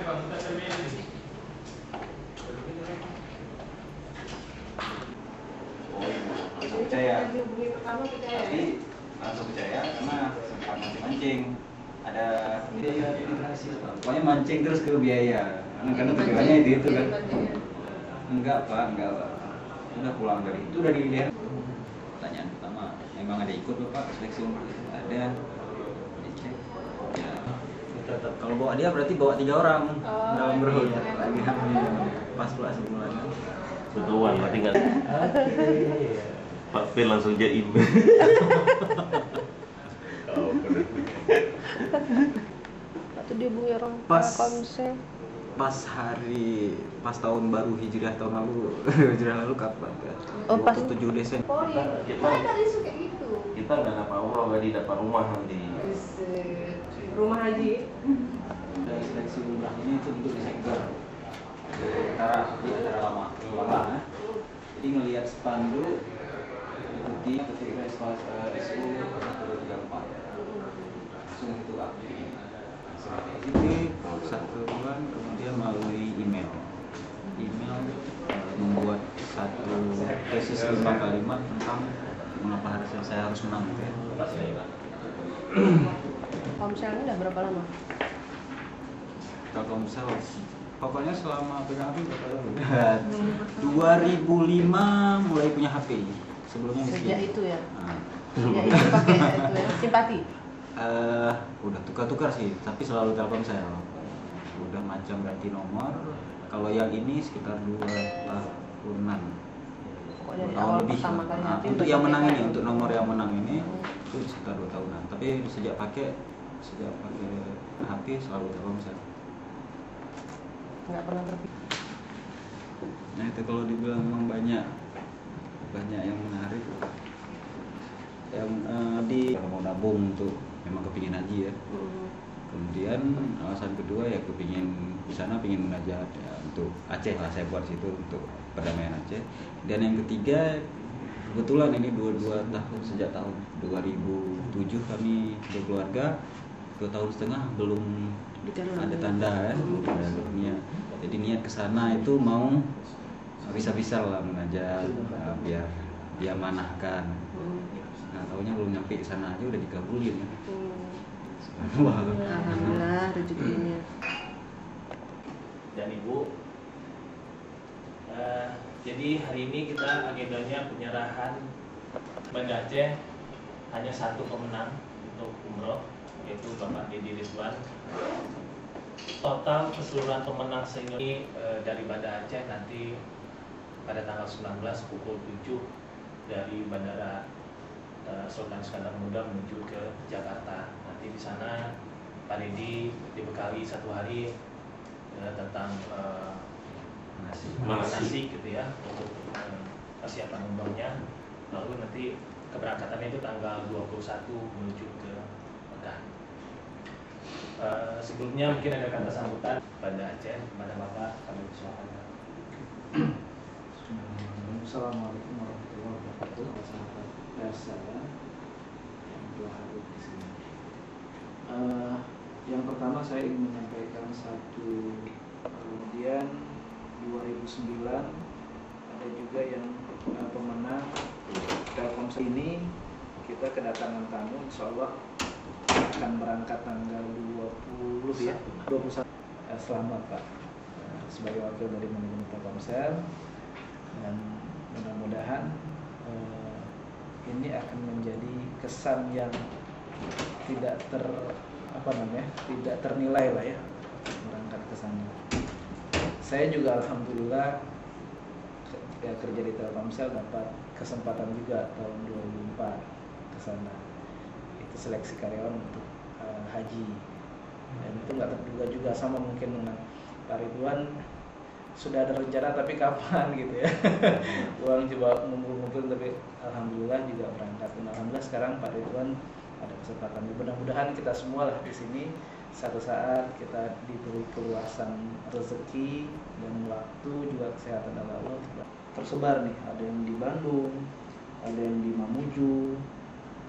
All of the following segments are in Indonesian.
Percaya, tapi langsung percaya karena sempat mancing-mancing ada biaya, pokoknya mancing terus ke biaya karena tujuannya itu kan. Enggak pak, udah pulang dari itu, udah dilihat. Pertanyaan pertama, memang ada ikut bapak seleksi umroh? Ada, dicek ya. Tetap kalau bawa dia berarti bawa 3 orang dalam umrohnya lagi pas pulang sebulan Betulan lah tinggal. Pak Phil langsung jaim. Atau dia bunyi orang pas tahun baru Hijriah tahun lalu. Hijriah lalu kapan kan? Oh, pas 7 Desember. Oh iya. Kan tadi suka gitu. Kita nggak dapat umroh, nggak dapat rumah nanti. Rumah haji. Dari seleksi umrah ini itu untuk di sektor antara lama. Jadi ngelihat spanduk ikuti ketika SU 134 langsung itu aktif. Ini satu bulan kemudian melalui email membuat satu tesis 5 kalimat tentang mengapa saya harus menang gitu ya. Komsel ini udah berapa lama? Telkomsel pokoknya selama pegang HP berapa tahun? 2005 mulai punya HP. Sebelumnya sejak itu ya? Sejak itu pakai itu ya? Simpati? Udah tukar-tukar sih, tapi selalu Telkomsel. Udah macam ganti nomor. Kalau yang ini sekitar 2 tahunan. Dari awal lebih. Pertama kali untuk yang menang ini, untuk nomor yang menang ini itu sekitar 2 tahunan. Tapi sejak pakai HP selalu Telkomsel. Nggak pernah terpikir. Nah itu kalau dibilang memang banyak yang menarik. Yang kalau mau nabung untuk memang kepingin haji ya. Kemudian alasan kedua ya kepingin di sana pingin munajat ya, untuk Aceh lah saya buat situ untuk perdamaian Aceh. Dan yang ketiga kebetulan ini 2 tahun sejak tahun 2007 kami berkeluarga 2,5 tahun belum ada tanda kan. Niat. Jadi niat kesana itu mau bisa-bisa lah mengajak biar dia manahkan. Nah tahunya belum nyampe di sana aja udah dikabulin ya. Alhamdulillah rezekinya. Dan Ibu, jadi hari ini kita agendanya penyerahan Banda Aceh hanya satu pemenang untuk umroh, yaitu Bapak Deddy Ridwan. Total keseluruhan pemenang ini dari Banda Aceh nanti pada tanggal 19 pukul 7 dari Bandara Sultan Iskandar Muda menuju ke Jakarta. Nanti di sana Pak Deddy dibekali 1 hari tentang manasik gitu ya untuk persiapan umrohnya. Lalu nanti keberangkatannya itu tanggal 21 menuju ke Mekah. Sebelumnya mungkin ada kata sambutan Banda Aceh kepada Bapak, kami persilakan. Assalamualaikum warahmatullahi wabarakatuh. Sahabat pers saya yang telah hadir di sini. Yang pertama saya ingin menyampaikan satu kemudian 2009 ada juga yang pemenang Telkomsel ini kita kedatangan tamu, insya Allah akan berangkat tanggal 20 ya 21. Selamat Pak sebagai wakil dari manajemen Telkomsel, dan mudah-mudahan ini akan menjadi kesan yang tidak tidak ternilai lah ya berangkat ke sana. Saya juga alhamdulillah ketika kerja di Telkomsel dapat kesempatan juga tahun 2004 ke sana. Itu seleksi karyawan untuk haji. Dan itu nggak terduga juga, sama mungkin dengan Pak Ridwan, sudah ada rencana tapi kapan gitu ya. Uang coba ngumpul-ngumpul tapi alhamdulillah juga berangkat. Dan alhamdulillah sekarang Pak Ridwan ada kesempatan. Mudah-mudahan kita semua lah di sini satu saat kita diberi keluasan rezeki dan waktu juga kesehatan dari Allah tersebar nih. Ada yang di Bandung, ada yang di Mamuju,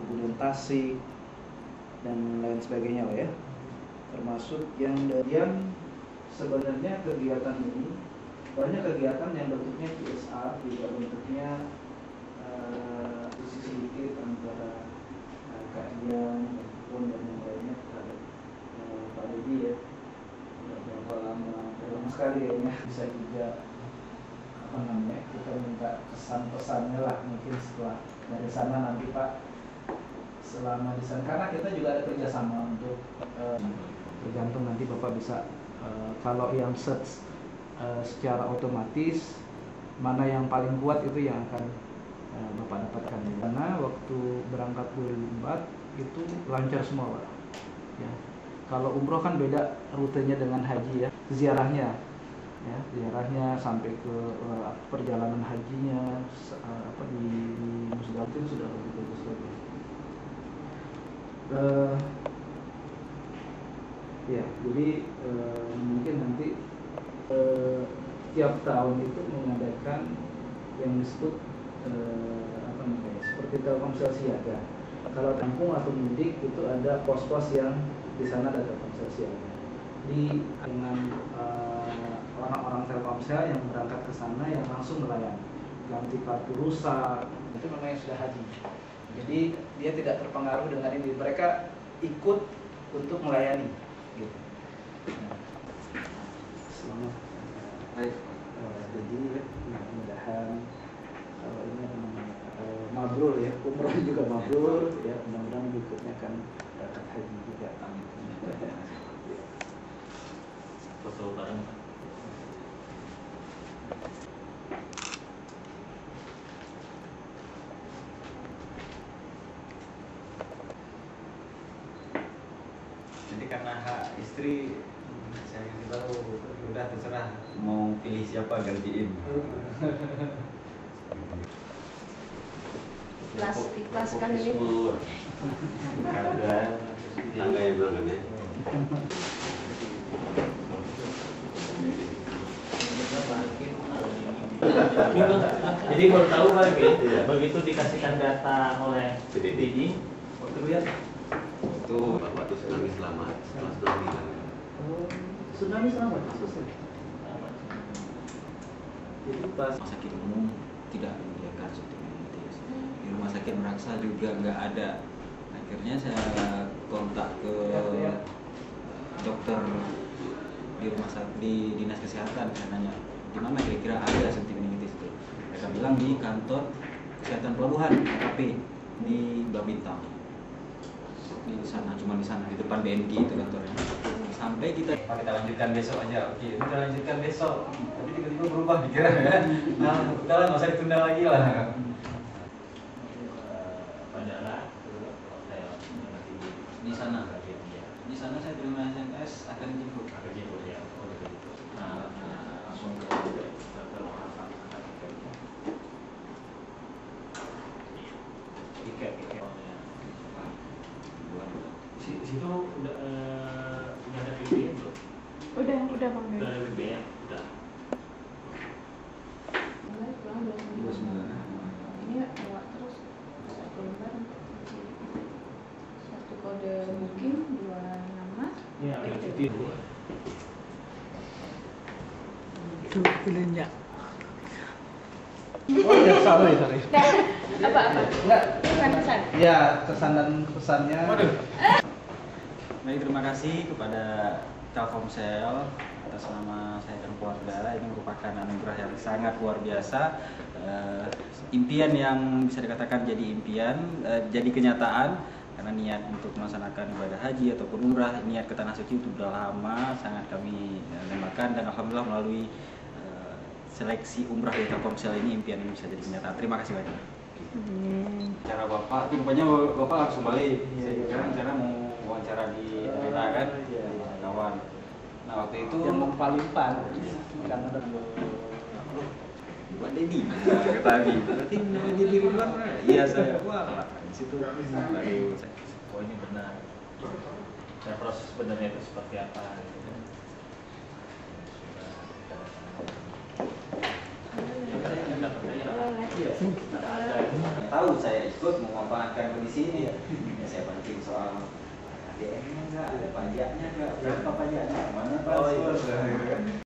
kemudian Tasik dan lain sebagainya lah ya. Termasuk yang sebenarnya kegiatan ini banyak kegiatan yang bentuknya CSR, juga bentuknya diskusi sedikit antara kajian maupun dan yang lainnya terhadap Pak Dedi ya. Sudah berapa lama sekali ya, bisa juga kita minta pesan-pesannya lah mungkin setelah dari sana nanti Pak, selama di sana karena kita juga ada kerjasama untuk tergantung nanti Bapak bisa kalau yang search secara otomatis mana yang paling kuat itu yang akan Bapak dapatkan. Karena waktu berangkat 2004 itu lancar semua Pak ya. Kalau umroh kan beda rutenya dengan haji ya, ziarahnya ya, ziarahnya sampai ke perjalanan hajinya di Musdalifah itu sudah lebih bagus lagi. Ya, jadi mungkin nanti tiap tahun itu mengadakan yang disebut seperti Telkomsel siaga. Kalau kampung atau mudik itu ada pos-pos yang di sana ada Telkomsel siaga. Dengan orang-orang Telkomsel yang berangkat ke sana yang langsung melayani, ganti kartu rusak, itu namanya sudah haji. Jadi dia tidak terpengaruh dengan ini, mereka ikut untuk melayani. Gitu. Nah, selamat. Baik. Jadi mudah-mudahan kalau ini mabrur ya, umroh juga mabrur ya, mudah-mudahan berikutnya akan berangkat haji juga. Amin. Foto bareng. Jadi karena hak istri saya kasih tahu udah terserah mau pilih siapa gantiin. Ikhlaskan ini. Kadang tangga yang belakang ya. Jadi baru tahu Pak, begitu dikasihkan data oleh Dedi, waktu lihat Itu waktu tsunami selamat, setelah tsunami hilang. Tsunami selamat selesai. jadi pas rumah sakit umum tidak menyediakan suntik meningitis, di rumah sakit Meraksa juga nggak ada. Akhirnya saya kontak ke dokter di rumah sakit di dinas kesehatan, saya nanya di mana kira-kira ada suntik meningitis itu. Mereka bilang di kantor kesehatan pelabuhan KP di Babintang, di sana, cuma di sana di depan BNG itu kantornya. Sampai kita lanjutkan besok aja. Oke, kita lanjutkan besok. Tapi tiba-tiba berubah pikiran ya. Nah, udah lah, nggak usah ditunda lagi lah. Di sana saya terima SMS akan dijemput. Nah, langsung ke tiket. Situ udah ada BB belum? Udah Bang. Udah ada BB ya? Udah. Pulang 29. Ini lewat terus satu lembar, satu kode booking, 2 nama. Iya, ada cuti dulu. Itu pilihnya. Oh ya, sorry. Apa? Enggak. Pesan. Ya, kesan dan pesannya. Baik, terima kasih kepada Telkomsel atas nama saya dan keluarga. Ini merupakan anugerah yang sangat luar biasa. Impian yang bisa dikatakan jadi impian, jadi kenyataan karena niat untuk melaksanakan ibadah haji ataupun umrah, niat ke tanah suci itu sudah lama sangat kami dambakan, dan alhamdulillah melalui seleksi umrah di Telkomsel ini impian ini bisa jadi kenyataan. Terima kasih banyak. Cara Bapak, itu rupanya Bapak langsung balik. Saya kira rencana mau wawancara di daerah kan, kawan. Nah waktu itu Yang mempalipan karena ada Pak Dedi tadi, berarti di luar. Iya saya, wah di situ baru saya. Oh ini benar. Dan proses sebenarnya itu seperti apa? Gitu. Tahu saya ikut memanfaatkan kondisi ini. Ya, saya pancing soal ADM-nya nggak, ada pajaknya nggak, berapa pajaknya, mana password, akhirnya.